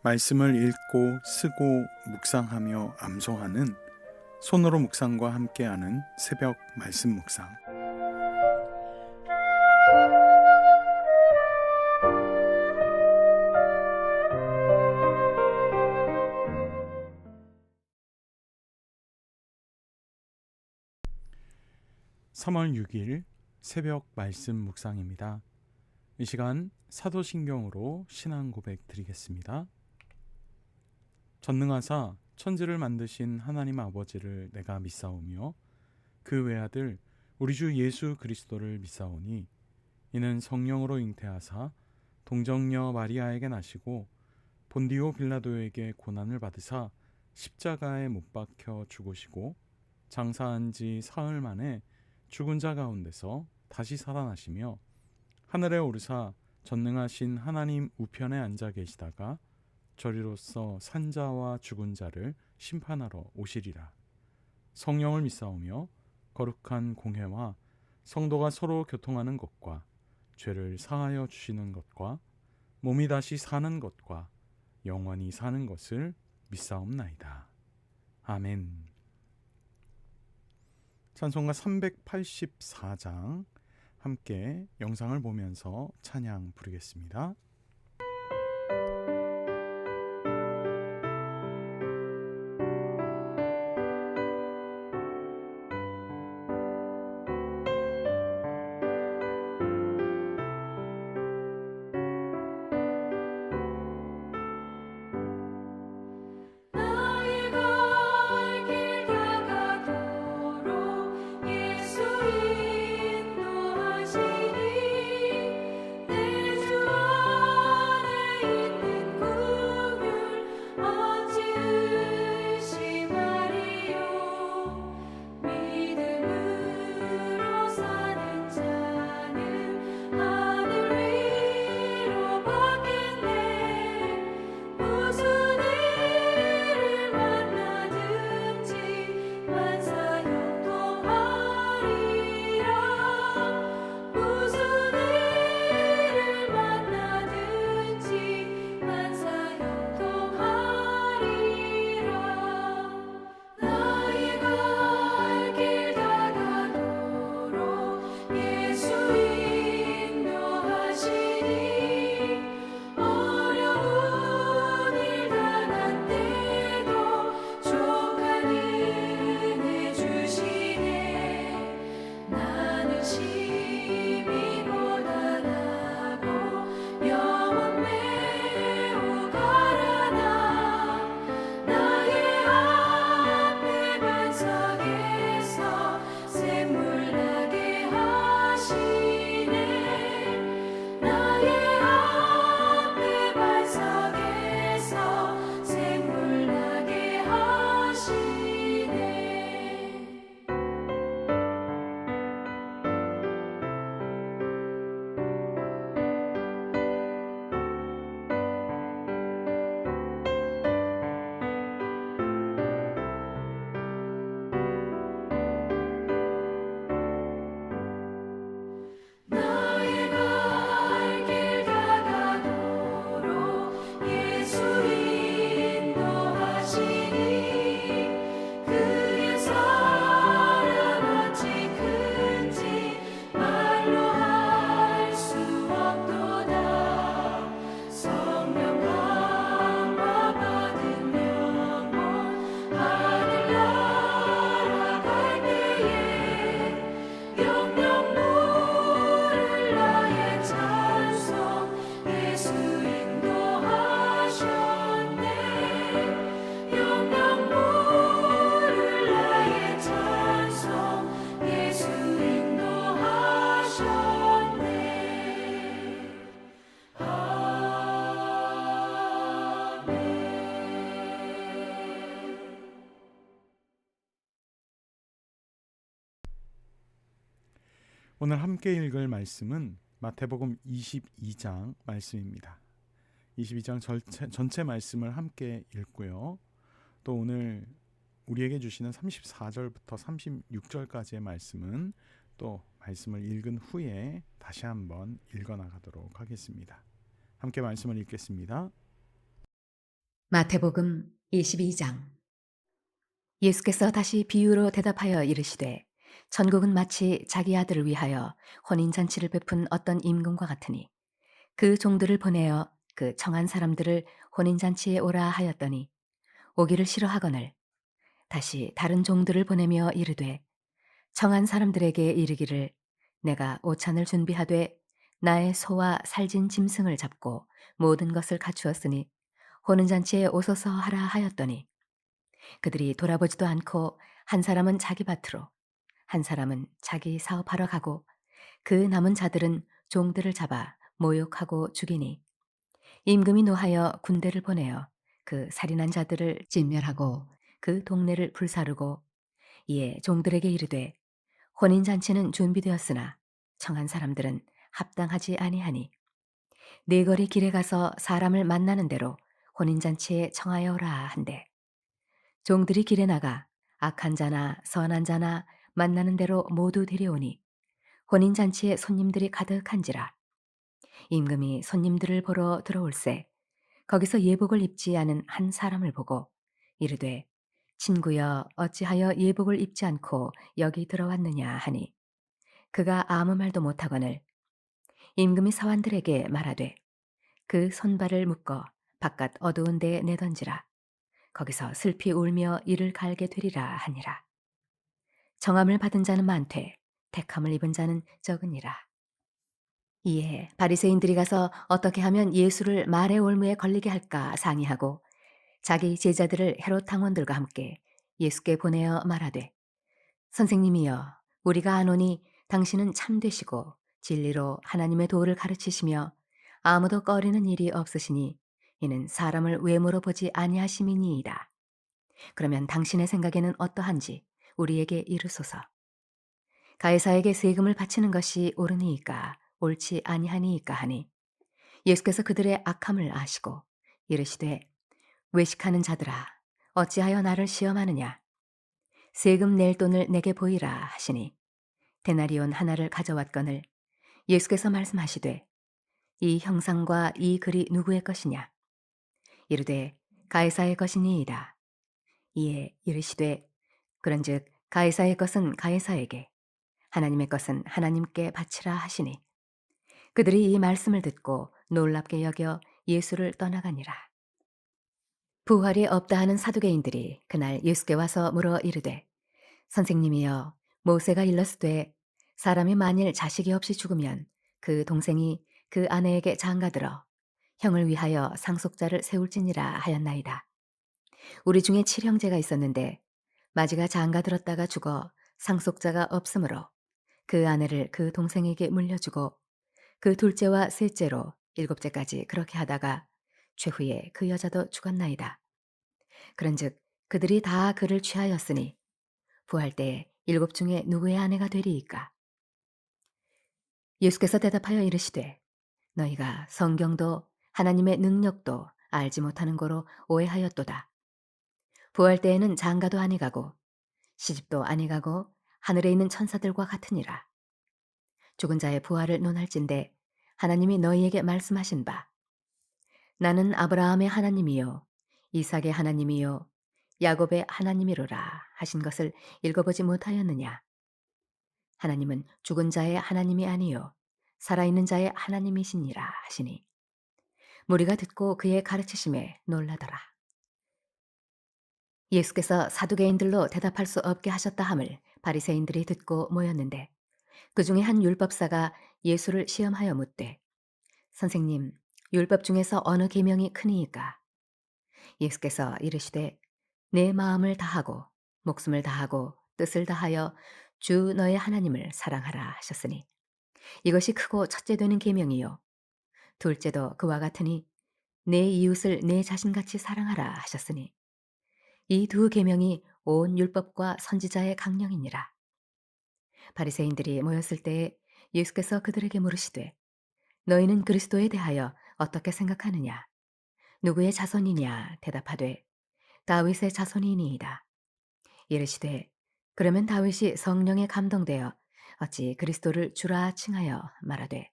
말씀을 읽고 쓰고 묵상하며 암송하는 손으로 묵상과 함께하는 새벽 말씀 묵상. (3월 6일) 새벽 말씀 묵상입니다. 이 시간 사도신경으로 신앙 고백 드리겠습니다. 전능하사 천지를 만드신 하나님 아버지를 내가 믿사오며 그 외아들 우리 주 예수 그리스도를 믿사오니 이는 성령으로 잉태하사 동정녀 마리아에게 나시고 본디오 빌라도에게 고난을 받으사 십자가에 못 박혀 죽으시고 장사한 지 사흘 만에 죽은 자 가운데서 다시 살아나시며 하늘에 오르사 전능하신 하나님 우편에 앉아 계시다가 저리로서 산자와 죽은 자를 심판하러 오시리라. 성령을 믿사오며 거룩한 공회와 성도가 서로 교통하는 것과 죄를 사하여 주시는 것과 몸이 다시 사는 것과 영원히 사는 것을 믿사옵나이다. 아멘. 찬송가 384장 함께 영상을 보면서 찬양 부르겠습니다. 오늘 함께 읽을 말씀은 마태복음 22장 말씀입니다. 22장 전체 말씀을 함께 읽고요. 또 오늘 우리에게 주시는 34절부터 36절까지의 말씀은 또 말씀을 읽은 후에 다시 한번 읽어나가도록 하겠습니다. 함께 말씀을 읽겠습니다. 마태복음 22장. 예수께서 다시 비유로 대답하여 이르시되 천국은 마치 자기 아들을 위하여 혼인잔치를 베푼 어떤 임금과 같으니 그 종들을 보내어 그 청한 사람들을 혼인잔치에 오라 하였더니 오기를 싫어하거늘 다시 다른 종들을 보내며 이르되 청한 사람들에게 이르기를 내가 오찬을 준비하되 나의 소와 살진 짐승을 잡고 모든 것을 갖추었으니 혼인잔치에 오소서 하라 하였더니 그들이 돌아보지도 않고 한 사람은 자기 밭으로 한 사람은 자기 사업하러 가고 그 남은 자들은 종들을 잡아 모욕하고 죽이니 임금이 노하여 군대를 보내어 그 살인한 자들을 진멸하고 그 동네를 불사르고 이에 종들에게 이르되 혼인잔치는 준비되었으나 청한 사람들은 합당하지 아니하니 네 거리 길에 가서 사람을 만나는 대로 혼인잔치에 청하여 오라 한대 종들이 길에 나가 악한 자나 선한 자나 만나는 대로 모두 데려오니 혼인잔치에 손님들이 가득한지라 임금이 손님들을 보러 들어올세 거기서 예복을 입지 않은 한 사람을 보고 이르되 친구여 어찌하여 예복을 입지 않고 여기 들어왔느냐 하니 그가 아무 말도 못하거늘 임금이 사환들에게 말하되 그 손발을 묶어 바깥 어두운 데에 내던지라 거기서 슬피 울며 이를 갈게 되리라 하니라. 정함을 받은 자는 많되 택함을 입은 자는 적으니라. 이에 바리새인들이 가서 어떻게 하면 예수를 말의 올무에 걸리게 할까 상의하고 자기 제자들을 헤롯 당원들과 함께 예수께 보내어 말하되 선생님이여 우리가 아노니 당신은 참되시고 진리로 하나님의 도를 가르치시며 아무도 꺼리는 일이 없으시니 이는 사람을 외모로 보지 아니하심이니이다. 그러면 당신의 생각에는 어떠한지 우리에게 이르소서. 가이사에게 세금을 바치는 것이 옳으니이까 옳지 아니하니이까 하니 예수께서 그들의 악함을 아시고 이르시되 외식하는 자들아 어찌하여 나를 시험하느냐 세금 낼 돈을 내게 보이라 하시니 데나리온 하나를 가져왔거늘 예수께서 말씀하시되 이 형상과 이 글이 누구의 것이냐 이르되 가이사의 것이니이다. 이에 이르시되 그런즉 가이사의 것은 가이사에게 하나님의 것은 하나님께 바치라 하시니 그들이 이 말씀을 듣고 놀랍게 여겨 예수를 떠나가니라. 부활이 없다 하는 사두개인들이 그날 예수께 와서 물어 이르되 선생님이여 모세가 일렀으되 사람이 만일 자식이 없이 죽으면 그 동생이 그 아내에게 장가들어 형을 위하여 상속자를 세울지니라 하였나이다. 우리 중에 칠형제가 있었는데 마지가 장가들었다가 죽어 상속자가 없으므로 그 아내를 그 동생에게 물려주고 그 둘째와 셋째로 일곱째까지 그렇게 하다가 최후에 그 여자도 죽었나이다. 그런즉 그들이 다 그를 취하였으니 부할 때에 일곱 중에 누구의 아내가 되리이까? 예수께서 대답하여 이르시되 너희가 성경도 하나님의 능력도 알지 못하는 거로 오해하였도다. 부할 때에는 장가도 아니가고 시집도 아니가고 하늘에 있는 천사들과 같으니라. 죽은 자의 부활을 논할진대 하나님이 너희에게 말씀하신 바 나는 아브라함의 하나님이요 이삭의 하나님이요 야곱의 하나님이로라 하신 것을 읽어보지 못하였느냐. 하나님은 죽은 자의 하나님이 아니요 살아있는 자의 하나님이시니라 하시니 무리가 듣고 그의 가르치심에 놀라더라. 예수께서 사두개인들로 대답할 수 없게 하셨다 함을 바리새인들이 듣고 모였는데 그 중에 한 율법사가 예수를 시험하여 묻되 선생님 율법 중에서 어느 계명이 크니이까? 예수께서 이르시되 내 마음을 다하고 목숨을 다하고 뜻을 다하여 주 너의 하나님을 사랑하라 하셨으니 이것이 크고 첫째 되는 계명이요 둘째도 그와 같으니 내 이웃을 내 자신같이 사랑하라 하셨으니 이 두 계명이 온 율법과 선지자의 강령이니라. 바리새인들이 모였을 때에 예수께서 그들에게 물으시되 너희는 그리스도에 대하여 어떻게 생각하느냐 누구의 자손이냐 대답하되 다윗의 자손이니이다. 이르시되 그러면 다윗이 성령에 감동되어 어찌 그리스도를 주라 칭하여 말하되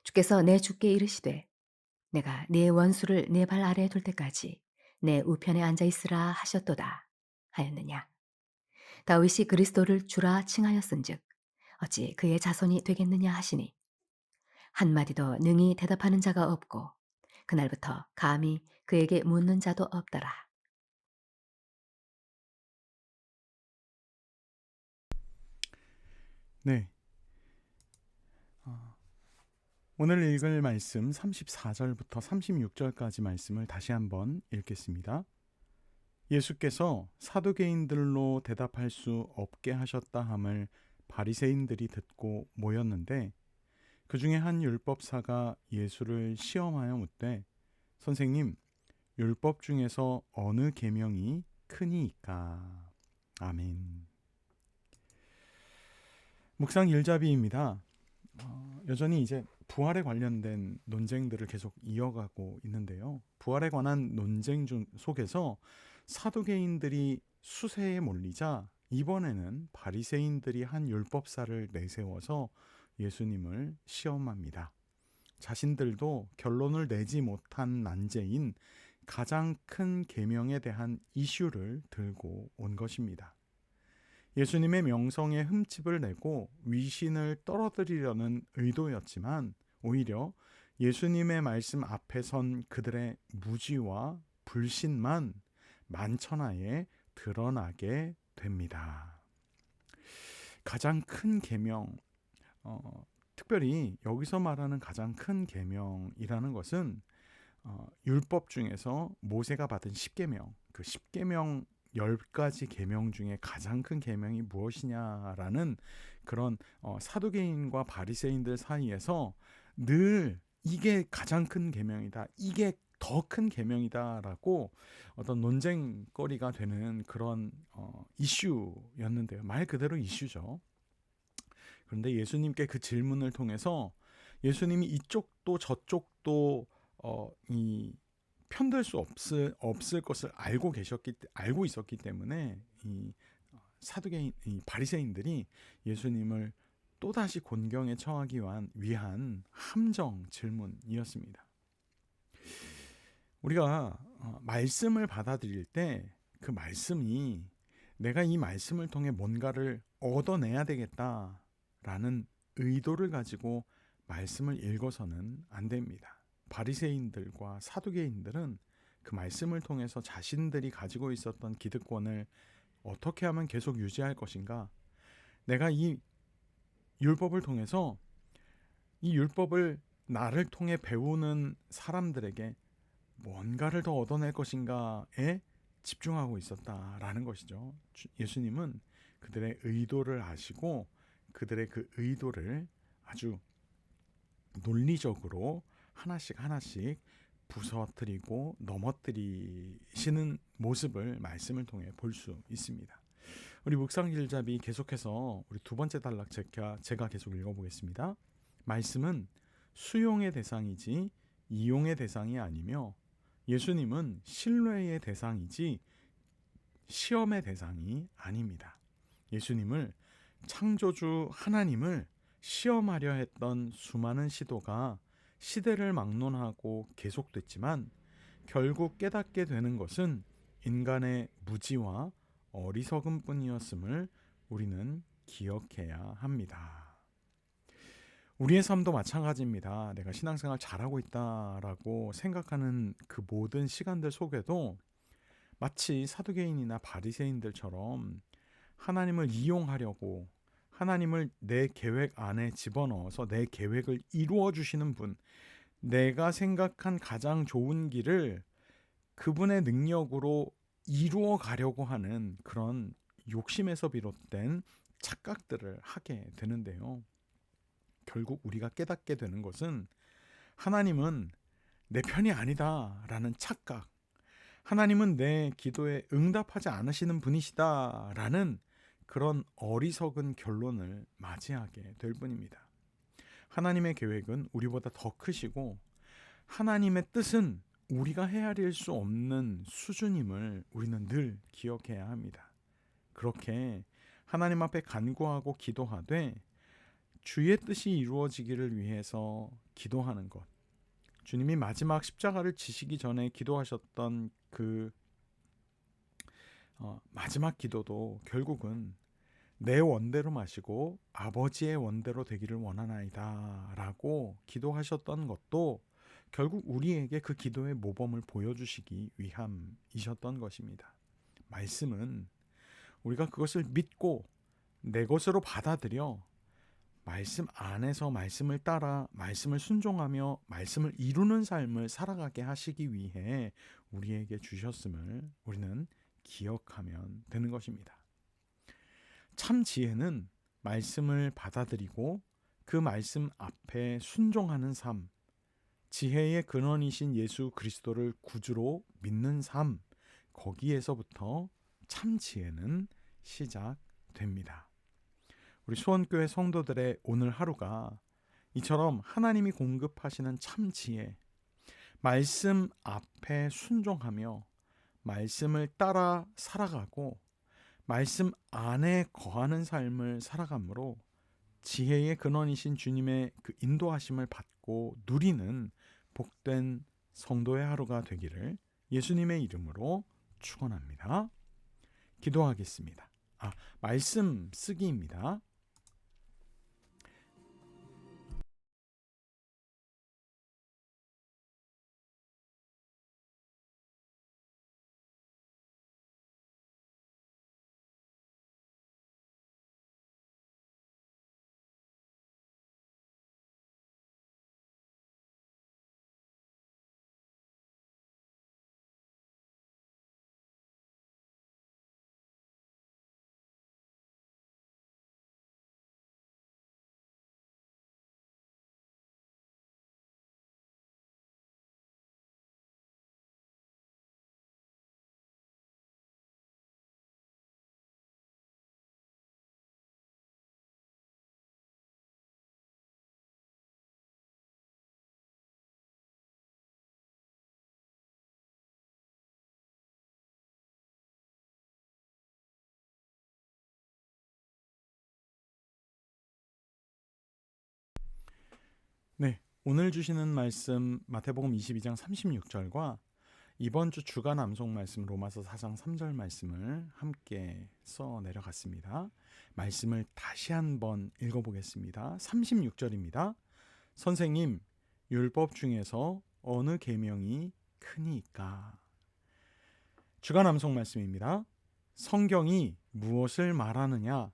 주께서 내 주께 이르시되 내가 네 원수를 네 발 아래에 둘 때까지 내 우편에 앉아 있으라 하셨도다 하였느냐. 다윗이 그리스도를 주라 칭하였은즉 어찌 그의 자손이 되겠느냐 하시니 한마디도 능히 대답하는 자가 없고 그날부터 감히 그에게 묻는 자도 없더라. 네. 어, 오늘 읽을 말씀 34절부터 36절까지 말씀을 다시 한번 읽겠습니다. 예수께서 사두개인들로 대답할 수 없게 하셨다 함을 바리새인들이 듣고 모였는데 그 중에 한 율법사가 예수를 시험하여 묻되 선생님 율법 중에서 어느 계명이 크니이까? 아멘. 묵상 일자비입니다. 여전히 이제 부활에 관련된 논쟁들을 계속 이어가고 있는데요. 부활에 관한 논쟁 속에서 사두개인들이 수세에 몰리자 이번에는 바리새인들이 한 율법사를 내세워서 예수님을 시험합니다. 자신들도 결론을 내지 못한 난제인 가장 큰 계명에 대한 이슈를 들고 온 것입니다. 예수님의 명성에 흠집을 내고 위신을 떨어뜨리려는 의도였지만 오히려 예수님의 말씀 앞에 선 그들의 무지와 불신만 만천하에 드러나게 됩니다. 가장 큰 계명, 특별히 여기서 말하는 가장 큰 계명이라는 것은 율법 중에서 모세가 받은 10계명, 그 10계명 10가지 계명 중에 가장 큰 계명이 무엇이냐라는 그런 사두개인과 바리새인들 사이에서 늘 이게 가장 큰 계명이다, 이게 더 큰 계명이다라고 어떤 논쟁거리가 되는 그런 이슈였는데요. 말 그대로 이슈죠. 그런데 예수님께 그 질문을 통해서 예수님이 이쪽도 저쪽도 이 편들 수 없을 것을 알고 있었기 때문에 이 사두개인, 이 바리새인들이 예수님을 또다시 곤경에 처하기 위한 함정 질문이었습니다. 우리가 말씀을 받아들일 때 그 말씀이 내가 이 말씀을 통해 뭔가를 얻어내야 되겠다라는 의도를 가지고 말씀을 읽어서는 안 됩니다. 바리새인들과 사두개인들은 그 말씀을 통해서 자신들이 가지고 있었던 기득권을 어떻게 하면 계속 유지할 것인가? 내가 이 율법을 통해서 이 율법을 나를 통해 배우는 사람들에게 뭔가를 더 얻어낼 것인가에 집중하고 있었다라는 것이죠. 예수님은 그들의 의도를 아시고 그들의 그 의도를 아주 논리적으로 하나씩 하나씩 부서뜨리고 넘어뜨리시는 모습을 말씀을 통해 볼 수 있습니다. 우리 묵상길잡이 계속해서 우리 두 번째 단락 제가 계속 읽어보겠습니다. 말씀은 수용의 대상이지 이용의 대상이 아니며 예수님은 신뢰의 대상이지 시험의 대상이 아닙니다. 예수님을 창조주 하나님을 시험하려 했던 수많은 시도가 시대를 막론하고 계속됐지만 결국 깨닫게 되는 것은 인간의 무지와 어리석음뿐이었음을 우리는 기억해야 합니다. 우리의 삶도 마찬가지입니다. 내가 신앙생활 잘하고 있다라고 생각하는 그 모든 시간들 속에도 마치 사두개인이나 바리새인들처럼 하나님을 이용하려고 하나님을 내 계획 안에 집어넣어서 내 계획을 이루어 주시는 분, 내가 생각한 가장 좋은 길을 그분의 능력으로 이루어 가려고 하는 그런 욕심에서 비롯된 착각들을 하게 되는데요. 결국 우리가 깨닫게 되는 것은 하나님은 내 편이 아니다라는 착각, 하나님은 내 기도에 응답하지 않으시는 분이시다라는 그런 어리석은 결론을 맞이하게 될 뿐입니다. 하나님의 계획은 우리보다 더 크시고 하나님의 뜻은 우리가 헤아릴 수 없는 수준임을 우리는 늘 기억해야 합니다. 그렇게 하나님 앞에 간구하고 기도하되 주의 뜻이 이루어지기를 위해서 기도하는 것, 주님이 마지막 십자가를 지시기 전에 기도하셨던 그 마지막 기도도 결국은 내 원대로 마시고 아버지의 원대로 되기를 원하나이다 라고 기도하셨던 것도 결국 우리에게 그 기도의 모범을 보여주시기 위함이셨던 것입니다. 말씀은 우리가 그것을 믿고 내 것으로 받아들여 말씀 안에서 말씀을 따라 말씀을 순종하며 말씀을 이루는 삶을 살아가게 하시기 위해 우리에게 주셨음을 우리는 기억하면 되는 것입니다. 참 지혜는 말씀을 받아들이고 그 말씀 앞에 순종하는 삶, 지혜의 근원이신 예수 그리스도를 구주로 믿는 삶, 거기에서부터 참 지혜는 시작됩니다. 우리 수원교회 성도들의 오늘 하루가 이처럼 하나님이 공급하시는 참 지혜, 말씀 앞에 순종하며 말씀을 따라 살아가고 말씀 안에 거하는 삶을 살아가므로 지혜의 근원이신 주님의 그 인도하심을 받고 누리는 복된 성도의 하루가 되기를 예수님의 이름으로 축원합니다. 기도하겠습니다. 말씀 쓰기입니다. 네, 오늘 주시는 말씀 마태복음 22장 36절과 이번 주 주간 암송 말씀 로마서 4장 3절 말씀을 함께 써 내려갔습니다. 말씀을 다시 한번 읽어보겠습니다. 36절입니다. 선생님, 율법 중에서 어느 계명이 크니까? 주간 암송 말씀입니다. 성경이 무엇을 말하느냐?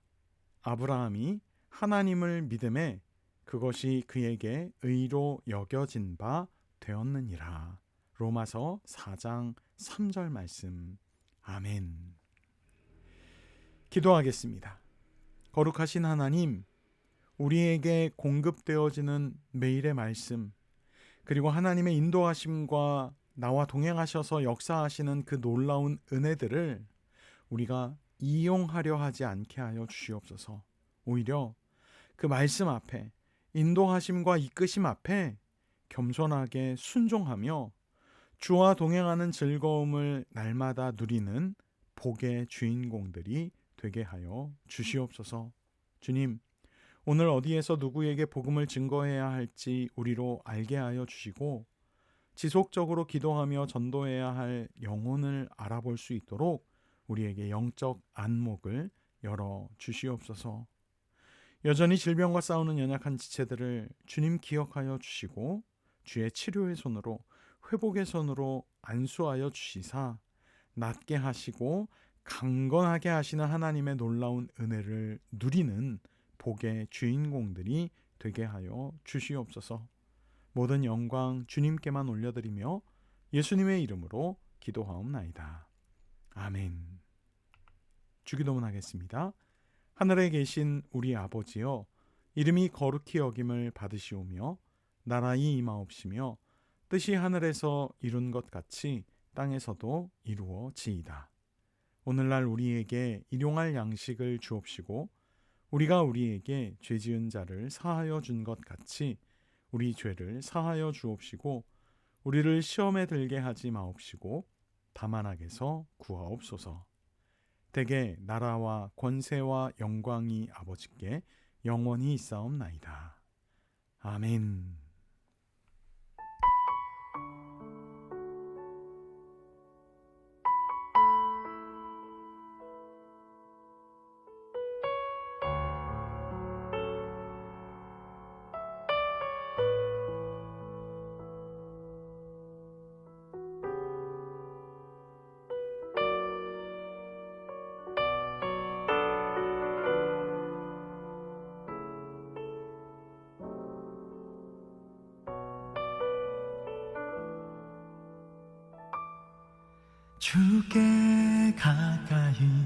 아브라함이 하나님을 믿음에 그것이 그에게 의로 여겨진 바 되었느니라. 로마서 4장 3절 말씀. 아멘. 기도하겠습니다. 거룩하신 하나님, 우리에게 공급되어지는 매일의 말씀, 그리고 하나님의 인도하심과 나와 동행하셔서 역사하시는 그 놀라운 은혜들을 우리가 이용하려 하지 않게 하여 주시옵소서. 오히려 그 말씀 앞에 인도하심과 이끄심 앞에 겸손하게 순종하며 주와 동행하는 즐거움을 날마다 누리는 복의 주인공들이 되게 하여 주시옵소서. 주님, 오늘 어디에서 누구에게 복음을 증거해야 할지 우리로 알게 하여 주시고 지속적으로 기도하며 전도해야 할 영혼을 알아볼 수 있도록 우리에게 영적 안목을 열어 주시옵소서. 여전히 질병과 싸우는 연약한 지체들을 주님 기억하여 주시고 주의 치료의 손으로 회복의 손으로 안수하여 주시사 낫게 하시고 강건하게 하시는 하나님의 놀라운 은혜를 누리는 복의 주인공들이 되게 하여 주시옵소서. 모든 영광 주님께만 올려드리며 예수님의 이름으로 기도하옵나이다. 아멘. 주기도문 하겠습니다. 하늘에 계신 우리 아버지여, 이름이 거룩히 여김을 받으시오며 나라의 임하옵시며 뜻이 하늘에서 이룬 것 같이 땅에서도 이루어지이다. 오늘날 우리에게 일용할 양식을 주옵시고 우리가 우리에게 죄 지은 자를 사하여 준 것 같이 우리 죄를 사하여 주옵시고 우리를 시험에 들게 하지 마옵시고 다만 악에서 구하옵소서. 대개 나라와 권세와 영광이 아버지께 영원히 있사옵나이다. 아멘. 주께 가까이